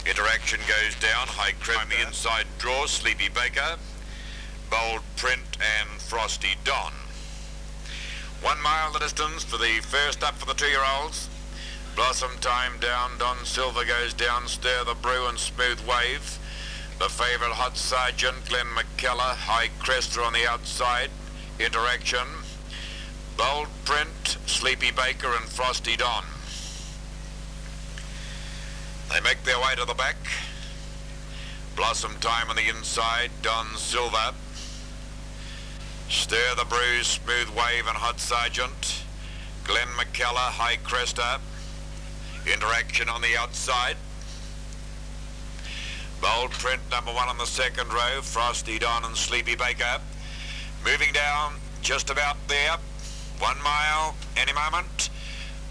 Interaction goes down, High Crest on the inside draw, Sleepy Baker, Bold Print and Frosty Don. 1 mile the distance for the first up for the 2-year-olds. Blossom Time down, Don Silver goes down, Stir the Brew and Smooth Wave. The favourite Hot Sargaent, Glenn McKellar, High Crest on the outside. Interaction, Bold Print, Sleepy Baker and Frosty Don. They make their way to the back. Blossom Time on the inside, Don Silver. Stir the Brew, Smooth Wave and Hot Sargaent. Glenn McKellar, High Crester. Interaction on the outside. Bold Print number 1 on the second row, Frosty Don and Sleepy Baker. Moving down, just about there. 1 mile, any moment.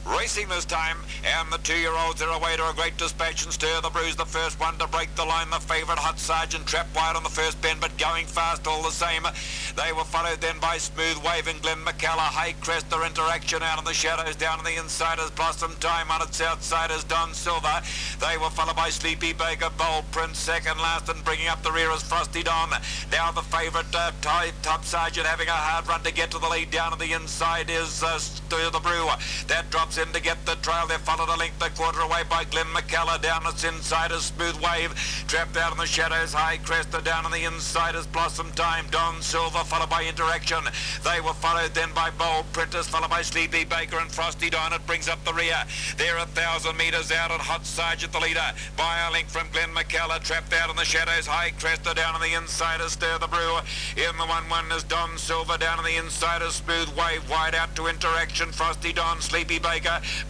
Racing this time, and the 2-year-olds are away to a great dispatch, and Stir the Brew's the first one to break the line. The favourite Hot Sargaent trapped wide on the first bend, but going fast all the same. They were followed then by Smooth Wave and Glenn McKellar. High Crest, their interaction out in the shadows. Down on the inside is Blossom Time, on its outside is Don Silver. They were followed by Sleepy Baker, Bold Prince second last, and bringing up the rear is Frosty Don. Now the favourite Top Sergeant having a hard run to get to the lead. Down on the inside is Stir the Brew. That drops in to get the trail. They're followed a length, a quarter away by Glenn McKellar. Down its inside is Smooth Wave. Trapped out in the shadows, High Crester. Down on the inside is Blossom Time. Don Silver followed by Interaction. They were followed then by Bold Printers, followed by Sleepy Baker and Frosty Don. It brings up the rear. They're 1,000 metres out, and Hot Sargeant the leader by a length from Glenn McKellar. Trapped out in the shadows, High Crester. Down on the inside is Stir the Brew. In the 1-1 is Don Silver. Down on the inside is Smooth Wave. Wide out to Interaction, Frosty Don, Sleepy Baker.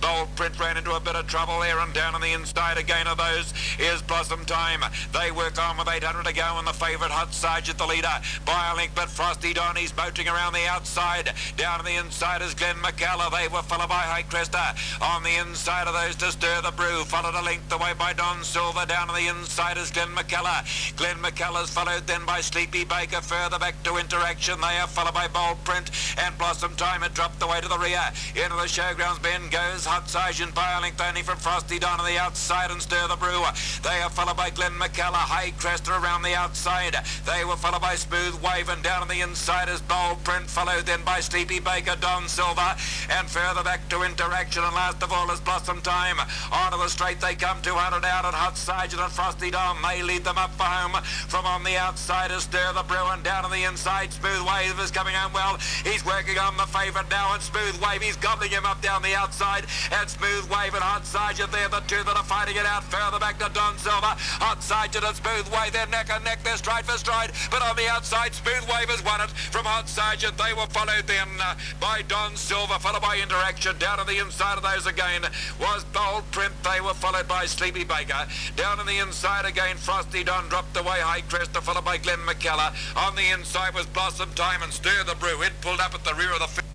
Bold Print ran into a bit of trouble there, and down on the inside again of those is Blossom Time. They work on with 800 to go, and the favourite Hot Sargeant the leader by a length, but Frosty Don, he's boating around the outside. Down on the inside is Glenn McKellar. They were followed by High Crester. On the inside of those to Stir the Brew, followed a length away by Don Silver. Down on the inside is Glenn McKellar. Glenn McKellar's followed then by Sleepy Baker. Further back to Interaction, they are followed by Bold Print and Blossom Time. It dropped away to the rear. Into the showgrounds bend goes Hot Sargeant by a length only from Frosty Don on the outside, and Stir the Brew. They are followed by Glenn McKellar. High Crester around the outside. They were followed by Smooth Wave, and down on the inside is Bold Print, followed then by Sleepy Baker, Don Silver, and further back to Interaction, and last of all is Blossom Time. Onto the straight they come, 200 out, and Hot Sargeant and Frosty Don, they lead them up for home. From on the outside is Stir the Brew, and down on the inside Smooth Wave is coming home well. He's working on the favourite now, and Smooth Wave, he's gobbling him up down the outside, and Smooth Wave and Hot Sargeant, they're the two that are fighting it out. Further back to Don Silver, Hot Sargeant and Smooth Wave, they're neck and neck, they're stride for stride, but on the outside Smooth Wave has won it from Hot Sargeant. They were followed then by Don Silver, followed by Interaction. Down on the inside of those again was Bold Print. They were followed by Sleepy Baker. Down on the inside again, Frosty Don dropped away. High Crester followed by Glenn McKellar. On the inside was Blossom Time and Stir the Brew. It pulled up at the rear of the